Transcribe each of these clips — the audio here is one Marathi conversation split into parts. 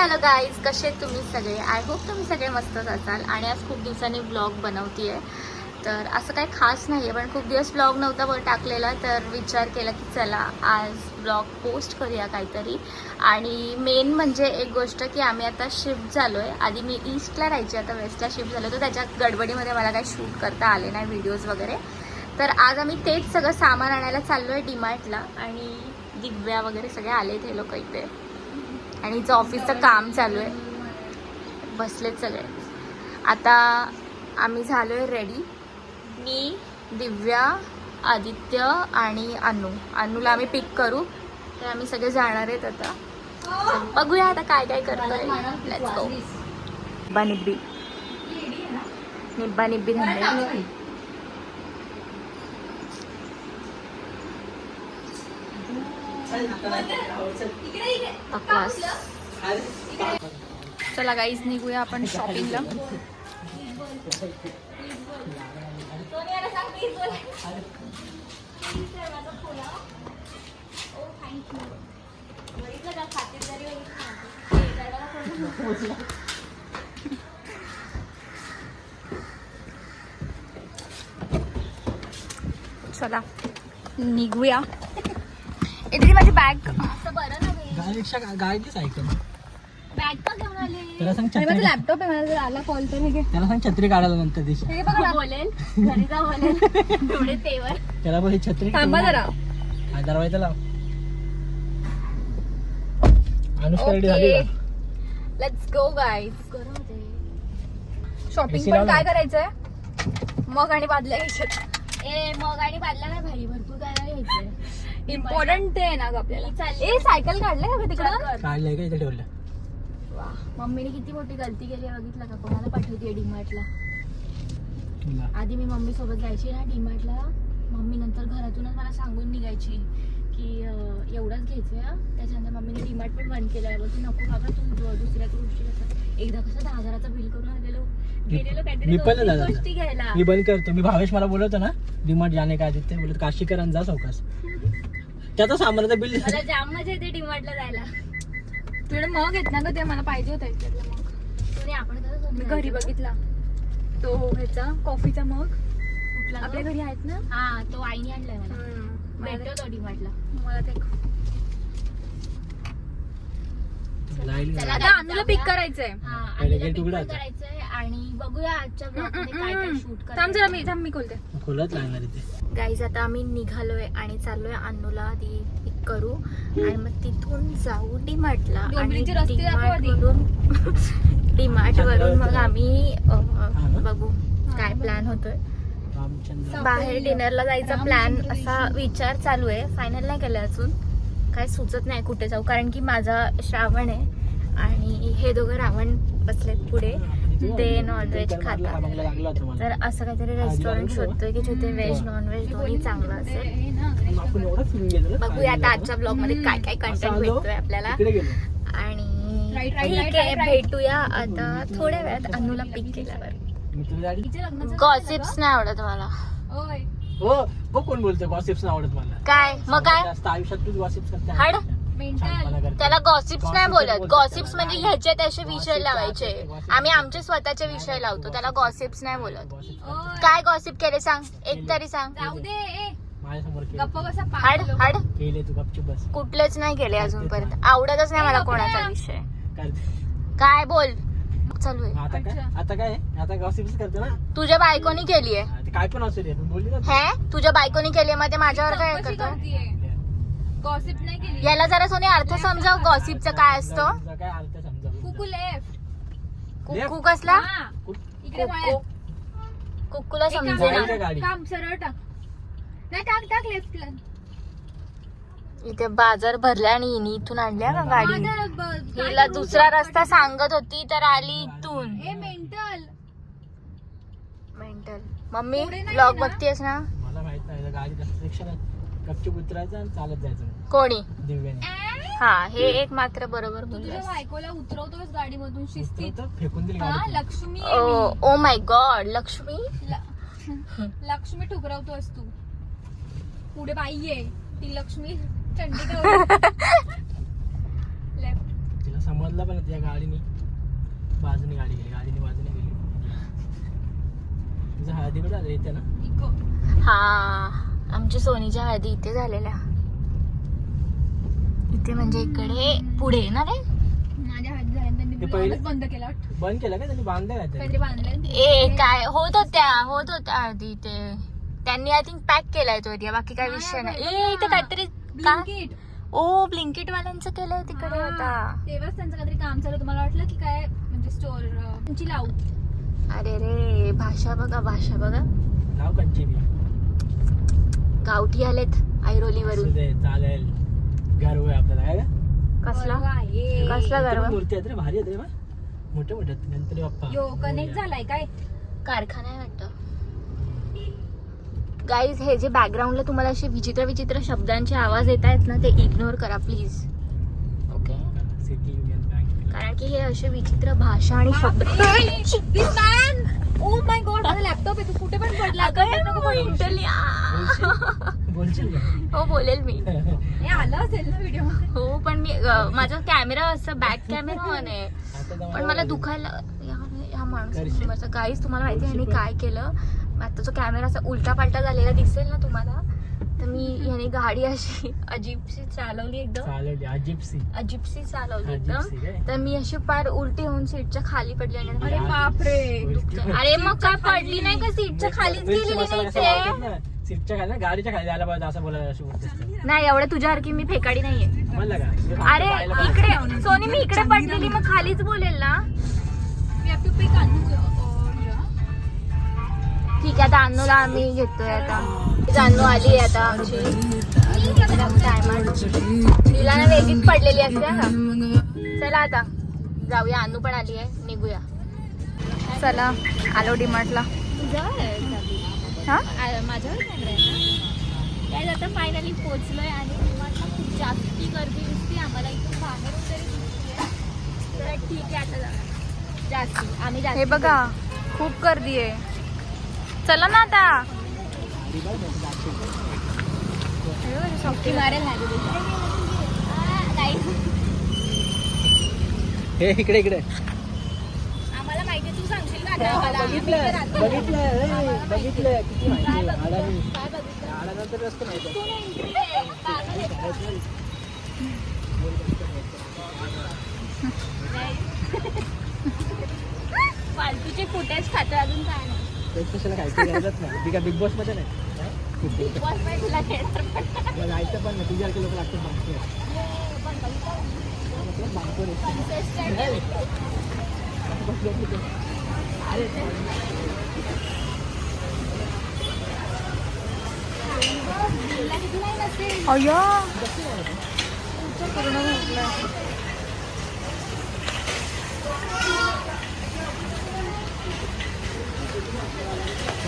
हॅलो गाईज, कसे तुम्ही सगळे? आय होप तुम्ही सगळे मस्तच असाल. आणि आज खूप दिवसांनी ब्लॉग बनवतीये. तर असं काही खास नाही आहे, पण खूप दिवस ब्लॉग नव्हता वर टाकलेला, तर विचार केला की चला आज ब्लॉग पोस्ट करूया काहीतरी. आणि मेन म्हणजे एक गोष्ट की आम्ही आता शिफ्ट झालो आहे. आधी मी ईस्टला राहायची, आता वेस्टला शिफ्ट झालो, तर त्याच्या गडबडीमध्ये मला काही शूट करता आले नाही व्हिडिओज वगैरे. तर आज आम्ही तेच सगळं सामान आणायला चाललो आहे डीमार्टला. आणि दिव्या वगैरे सगळे आले ते लोक इथे. आणि हिचं ऑफिसचं काम चालू आहे, बसलेत सगळे. आता आम्ही झालो आहे रेडी, मी, दिव्या, आदित्य आणि अन्नूला आम्ही पिक करू. तर आम्ही सगळे जाणार आहेत आता. बघूया आता काय काय करतोय. Let's go. निब्बा निब्बी धंदे. बकवास. चला गाईज, निघूया आपण शॉपिंगला. चला निघूया. इथे माझी बॅग. असं बरं ना गाडीची सायकल. बॅग पण घेऊन आले. त्याला सांग छत्री. लॅपटॉप आहे, मला आला कॉल तर हे. त्याला सांग छत्री काढायला नंतर दिवशी. हे बघा बोलेल, घरी जा बोलेल. थोडे तेवर. त्याला बोल छत्री. थांबा जरा. दरवाजा लाव. अनुष्का रेडी झाली का? Let's go guys. शॉपिंग पण काय करायचंय? मग आणि बादल्या घ्यायच्या. मग आणि बादल्या काय भारी भरपूर काय घ्यायचंय. इम्पॉर्टंट ते आहे ना ग आपल्याला. सायकल काढलंय का तिकडं? काढलंय का? इथे ठेवलं. मम्मीने किती मोठी गलती केली आहे बघितलं का? कोणाला पाठवते डीमार्टला? आधी मी मम्मी सोबत जायची ना डीमार्टला. मम्मी नंतर घरातूनच मला सांगून निघायची की एवढंच घ्यायचंय. त्याच्यानंतर मम्मीने डीमार्ट पण बंद केलं. बोलते नको बाबा, तू दुसऱ्या गोष्टी कसं. एकदा कसं 10,000चं बिल करून आलेलो मी पण गोष्टी घ्यायला. मी बंद करतो. मी भावेश मला बोलवतो ना डीमार्ट जाणे काय तिथे बोलत काशीकरांना जा सावकाश. त्याचा सामानाचं बिल. मला जाम मजा येते डीमार्टला जायला. तुला मग येत ना ग, ते मला पाहिजे होतं त्यातलं मग. तुम्ही आपण कसं घरी बघितला तो ह्याचा कॉफीचा मग कुठला आपल्या घरी आहेत ना. हा, तो आईने आणलाय मला. भेटतो तो डीमार्टला मला. ते अनुला पिक करायचंय. करायचंय. आणि बघूया आजच्या ब्लॉगमध्ये काय काय शूट करायचं. मी खोलत लागणार इथे. गाईज, आता आम्ही निघालोय आणि चाललोय अन्नूला आधी पिक करू. आणि मग तिथून जाऊ डीमार्टला. आणि डीमार्ट वरून मग आम्ही बघू काय प्लॅन होतोय. बाहेर डिनरला जायचा प्लॅन असा विचार चालू आहे. फायनल नाही केलं अजून. काय सुचत नाही कुठे जाऊ, कारण की माझा श्रावण आहे आणि हे दोघं रावण बसलेत पुढे. ते नॉनव्हेज खातात. तर असं काहीतरी रेस्टॉरंट शोधतोय की जिथे व्हेज नॉनव्हेज दोन्ही चांगलं असेल. बघूया आता आजच्या ब्लॉग मध्ये काय काय कंटेंट भेटतोय आपल्याला. आणि ठीक आहे, भेटूया आता थोड्या वेळात अन्नूला पिक केल्यावर. गॉसिप्स नाही आवडत मला. हो, कोण बोलतोय गॉसिप्स नाही आवडत मला? काय मग काय आयुष्यात तू गॉसिप्स करते? हड. त्याला गॉसिप्स नाही बोलत. गॉसिप्स म्हणजे ह्याचे त्याचे विषय लावायचे. आम्ही आमचे स्वतःचे विषय लावतो, त्याला गॉसिप्स नाही बोलत. काय गॉसिप केले सांग, एक तरी सांग. हड हड. केले तू गपचूप बस. कुठलेच नाही केले अजूनपर्यंत. आवडतच नाही मला कोणाचा विषय. काय बोल चालू आहे आता गॉसिप्स करते ना. तुझ्या बायकोनी केली आहे. काय पण असू दे, बोलली ना. हे तुझ्या बायकोनी केली मध्ये माझ्यावर काय करतो? गॉसिप नाही केली. याला जरा सोनी अर्थ समजाव गॉसिपचं काय असतं. काय अर्थ समजाव. कुकू लेफ्ट. कुक्कू कसला? इकडे कुक्कूला समजेल. काम सरळ टाक. नाही टाक लेफ्टला. इथे बाजार भरला आणि हिने इथून आणल्या का गाडी. हिला दुसरा रस्ता सांगत होती तर आली इथून. मेंटल. मम्मी ब्लॉग बघतेस ना? मला माहित नाही. गाडी रिक्षाला गपचूप उतरायचं आणि चालत जायचं. कोणी? दिव्याने. हा, हे एक मात्र बरोबर तुझ्या बोललास. बायकोला उतरवतोस गाडीमधून शिस्तीत. फेकून दिली हा, गाडी. Lakshmi. Oh my God, Lakshmi. Lakshmi ठुकरवतोस तू. पुढे बाई आहे ती लक्ष्मी. चंडीगड. लेफ्ट. समजलं पण त्या गाडीने बाजूने गाडी गेली, गाडीने बाजूने गेली. तुझं हळदीकडे आलं इथे ना? इको. हा, आमच्या सोनीच्या हळदी इथे झालेल्या. इथे म्हणजे इकडे पुढे ना रे. माझ्या हात झाल्या त्यांनी ते पहिले- ब्लॉगच बंद केला वाटतं. बंद केलं का त्यांनी? बांधलं का काहीतरी बांधलंय. ए काय होत होत्या हळदी ते त्यांनी आय थिंक पॅक केलाय तो एरिया, बाकी काय विषय नाही. ए इथे काहीतरी का Blinkit. ओ ब्लिंकिट वाल्यांचं केलंय तिकडे आता. तेव्हाच त्यांचं काहीतरी काम चालू होतं. मला वाटलं की काय म्हणजे स्टोर त्यांची लावू. अरे रे, भाषा बघा. नाव कंची बी गावठी आलेत ऐरोली वरून. असू दे, चालेल. गर्व आहे आपल्याला काय का? कसला बरोबर आहे. कसला इथे गर्व? पण मूर्ती आहेत रे, भारी आहेत रे बा. मोठे आहेत गणपती बाप्पा. यो कनेक्ट झालाय काय? कारखाना आहे वाटतं. गाईज, हे जे बॅकग्राऊंडला तुम्हाला असे विचित्र शब्दांचे आवाज येत आहेत ना, ते इग्नोर करा please. Okay, city union bank. कारण की हे असे विचित्र भाषा आणि शब्द. ओ माय गॉड, माझा लॅपटॉप आहे. तू कुठे पण पडला. बोलशील का? हो बोलेल मी. हे आलं असेल ना व्हिडिओ मध्ये. हो पण मी माझा कॅमेरा असं बॅक कॅमेरा ऑन आहे, पण मला दुखायला ह्या माणूस गाईज. तुम्हाला माहिती आहे ह्याने काय केलं? आता जो कॅमेरा असा उलटा पालटा झालेला दिसेल ना तुम्हाला, तर मी ह्याने गाडी अशी अजीबशी चालवली एकदम. अजीबशी चालवली एकदम. तर मी अशी पार उलटी होऊन सीटच्या खाली पडली. आणि अरे बापरे. अरे मग काय पडली नाही का? सीटच्या खालीच गेलेली नाही ते. सीटच्या खाली ना, गाडीच्या खाली जायला पाहिजे असं बोलायला अशी बोलतेस. नाही, एवढं तुझ्यासारखी मी फेकाडी नाहीये. म्हणलं का? अरे इकडे सोनी, मी इकडे पडलेली, मग खालीच बोलेल ना. We have to pick Anu or ठीक आहे, आता अन्नूला आम्ही घेतोय. आता अन्नू आली आहे आता आमची. तिला ना वेगळीच पडलेली असते का. चला आता जाऊया, अन्नू पण आली आहे, निघूया. चला आलो डीमार्टला. हा माझ्यावर कॅमेरा आहे ना. काय आता फायनली पोहोचलोय आणि डीमार्टला खूप जास्ती गर्दी दिसते आम्हाला इथून बाहेर वगैरे दिसते. तर ठीक आहे, आता जाऊया जास्ती. आम्ही हे बघा खूप गर्दी आहे. चला ना आता. मारेल नाही हे इकडे आम्हाला माहिती, तू सांगशील ना आता आम्हाला. बघितलं किती माहिती आल्यानंतर रस्ते माहिती. फालतूचे फुटेज खातो, अजून काय नाही. कशाला खायची गरजच नाही. ती काय बिग बॉस मध्ये नाही. बिग बॉस मध्ये तुला येणार पण तुला जायचं पण नाही. तुझ्यासारखे लोक लागतात बांगते.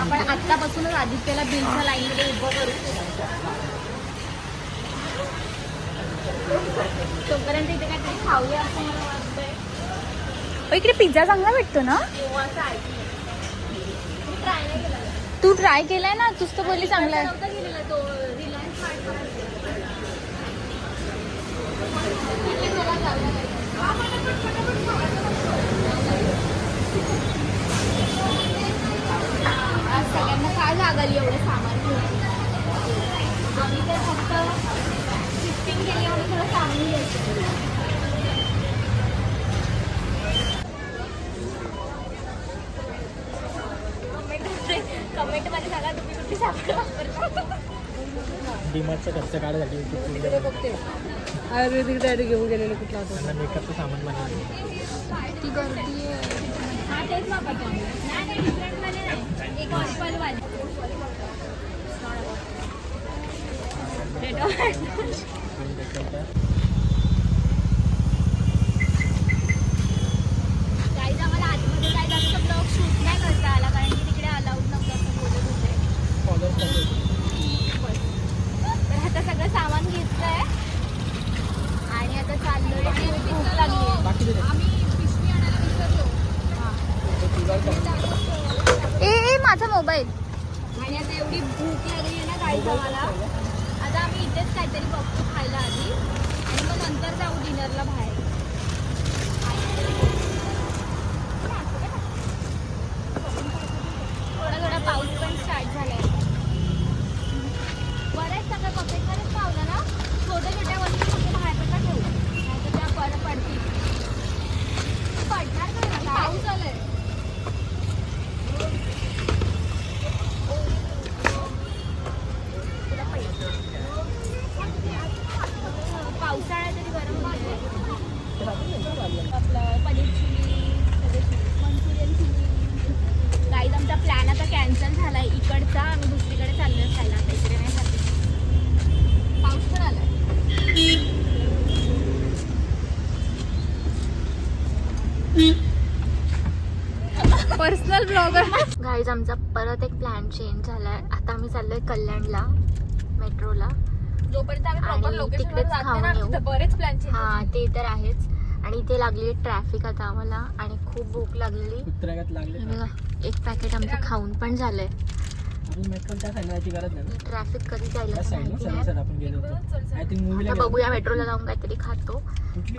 आपण आत्तापासूनच आदित्यला बिलच्या लाईन मध्ये उभं करू. तोपर्यंत इथे काहीतरी खाऊया असं मला वाटतंय. इकडे पिझ्झा चांगला भेटतो ना. असं ऐकलं. ट्राय नाही केला. तू ट्राय केलाय ना, तूच तर बोलली चांगला आहे. नव्हता गेलेला तो रिलायन्स मार्टला. आज सगळ्यांना काय लागली एवढं सामान घेऊन. आम्ही तर फक्त शिफ्टिंग केली आणि थोडं सामान घ्यायचं. कमेंट मध्ये सांगा तुम्ही कुठली साबण वापरता. डीमार्टचा खर्च काढायसाठी आयुर्वेदिक डायरी घेऊन गेलेलं कुठला होता. त्यांना मेकअपचं सामान बनवलं. किती गर्दी आहे. हा तेच वापरतो आम्ही. नाही डिफरंट वाले नाही, एक ऑरिपल वाले. गाईज आम्हाला आतमध्ये काय जास्त ब्लॉग शूट नाही करता आला, कारण की तिकडे अलाउड नव्हतं असं बोलत होते. तर आता सगळं सामान घेतलंय आणि आता चाललोय. आणि भूक लागली. आम्ही पिशवी आणायला विसरलो. ए माझा मोबाईल. आणि आता एवढी भूक लागली आहे ना गाईज आम्हाला. आता आम्ही इथेच काहीतरी बघतो खायला आधी, आणि मग नंतर जाऊ डिनरला बाहेर. पिझ्झा आम्ही दुसरीकडे चाललोय खायला आता इकडे नाही खाते. पाऊस पण आलाय. Personal blogger. गाईज आमचा परत एक प्लॅन चेंज झालाय. आता आम्ही चाललोय कल्याणला मेट्रोला. जोपर्यंत आम्ही प्रॉपर आणि लोकेशनवर तिकडेच जात खाऊन नाही ना येऊ. तिथं बरेच प्लॅन चेंज हा ते तर आहेच. आणि इथे लागली ट्रॅफिक आता आम्हाला आणि खूप भूक लागलेली. कुत्र्यागत लागले. हे बघा एक पॅकेट आमचं खाऊन पण झालंय. आपण मेट्रो त्या साईडला जायची गरज नाही ना. ट्रॅफिक कधी जायला त्या साईड माहिती सर्विस नाही. आपण गेलो होतो. आय थिंक मूवीला आता बघूया मेट्रोला जाऊन काहीतरी खातो.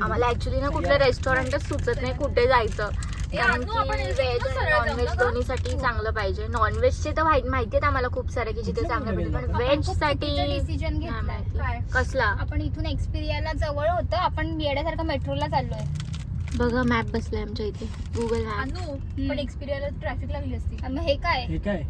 आम्हाला ऍक्च्युली ना कुठलं रेस्टॉरंटच सुचत नाही कुठे जायचं. कारण की व्हेज आणि नॉनव्हेज दोन्हीसाठी चांगलं पाहिजे. नॉनव्हेजचे तर माहिती आहेत आम्हाला खूप सारे की जिथे चांगलं पाहिजे, पण व्हेज साठी डिसिजन नाही घेतलाय. माहिती. काय कसला आपण इथून एक्सपिरियाला जवळ होतं, आपण येण्यासारखं मेट्रोला चाललोय. बघा मॅप बसलाय आमच्या इथे गुगल मॅप. अनु पण एक्सपिरियाला ट्रॅफिक लागली असती. मग हे काय हे काय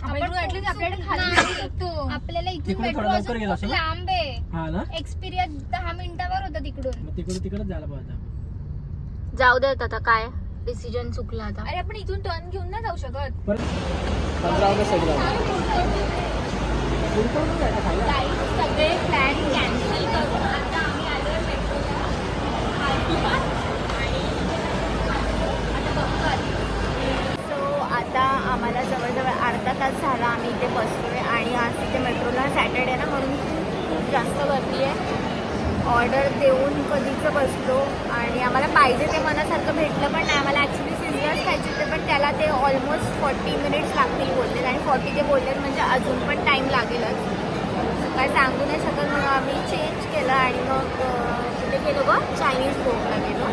आपण ऍटलीस्ट आपल्याकडे खाली जाऊ शकतो. आपल्याला इथून तिकडून मेट्रो थोडं लवकर गेलो अजून असं खूप ना? लांब आहे. हा ना. एक्सपिरिया 10 मिनिटावर होतं तिकडून. मग तिकडच जायला पाहिजे. जाऊ देत आता काय डिसिजन चुकला आता. अरे आपण इथून टर्न घेऊन नाही जाऊ शकत. परत 15 ऑगस्ट साईड Guys, सगळे प्लॅन कॅन्सल करून आता आम्ही आलोय मेट्रोला. सो आता आम्हाला जवळजवळ अर्धा तास झाला आम्ही इथे बसलोय आणि आज इथे मेट्रोला सॅटर्डे ना म्हणून खूप जास्त गर्दी आहे. ऑर्डर देऊन कधीच बसलो आणि आम्हाला पाहिजे ते मनासारखं भेटलं पण नाही. आम्हाला ॲक्च्युली सिझलर्स खायचे होते पण त्याला ते ऑलमोस्ट 40 मिनिट्स लागतील बोलले आणि 40 ते बोलले म्हणजे अजून पण टाईम लागेलच. काय सांगू नाही शकत म्हणून आम्ही चेंज केलं आणि मग तिथे गेलो गं चायनीज फोकला गेलो.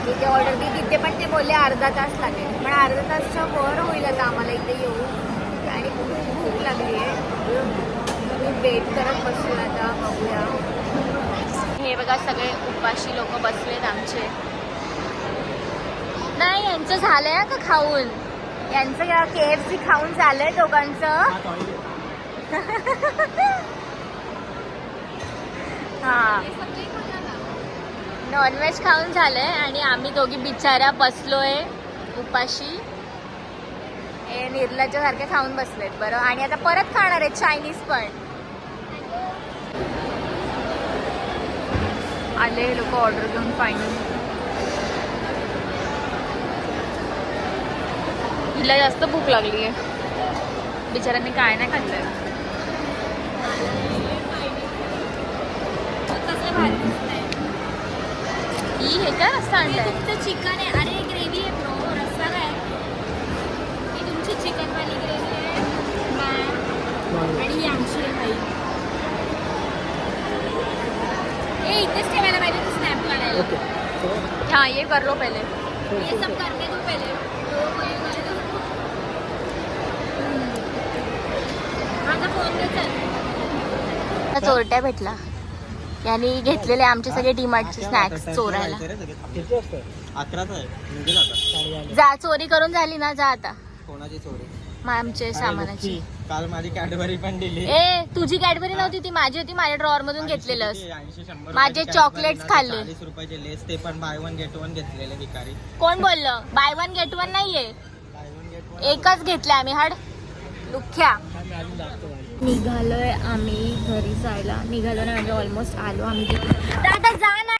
तिथे ऑर्डर दिली तिथे पण ते बोलले अर्धा तास लागेल पण अर्धा तासच्या वर होईल आता आम्हाला इथे येऊ आणि खूप भूक लागली आहे. मी वेट करत बसलो आता बघूया. हे बघा सगळे उपाशी लोक बसलेत आमचे. नाही यांचं झालंय का खाऊन. यांचं KFC खाऊन झालंय दोघांचं. हा नॉनव्हेज खाऊन झालंय आणि आम्ही दोघी बिचाऱ्या बसलोय उपाशी. हे निर्लज्ज सारखे खाऊन बसलेत बरं. आणि आता परत खाणार आहेत चायनीज पण. आले लोक ऑर्डर घेऊन फायनली. हिला जास्त भूक लागली आहे बिचाऱ्यांनी काय नाही खाल्लंय. ही हे काय रस्ता आणलंय. तुमचं चिकन आहे. अरे ग्रेव्ही आहे ब्रो. रस्सा काय ही तुमची चिकनवाली ग्रेव्ही आहे आणि ही आमची आहे भाई. ए इथेच ठेवायला पाहिजे तू स्नॅप काढायला. हाँ ये कर लो पहले. ये सब करने दो पहले. माझा फोन दे चल. चोरट्या भेटला. यांनी घेतलेले आमचे सगळे डीमार्टचे स्नॅक्स चोरायला. किती वाजता? 11च आहे निघेल आता. जा चोरी करून झाली ना जा आता. कोणाची चोरी? मग आमचे सामानाची. काल माझी कॅडबरी पण दिली. ए तुझी कॅडबरी नव्हती ती माझी होती. माझ्या ड्रॉअर मधून घेतलेलंस. 80-100 माझे चॉकलेट्स खाल्ले. 40 रुपयाचे लेस ते पण बाय वन गेट वन घेतलेले भिकारी. कोण बोललं बाय वन गेट वन नाहीये. बाय वन गेट वन एकच घेतलाय आम्ही. हड लुख्या. मी अजून जातो बाहेर. निघालोय आम्ही घरी जायला. निघालो ना म्हणजे ऑलमोस्ट आलो आम्ही तिथे. आता जा ना.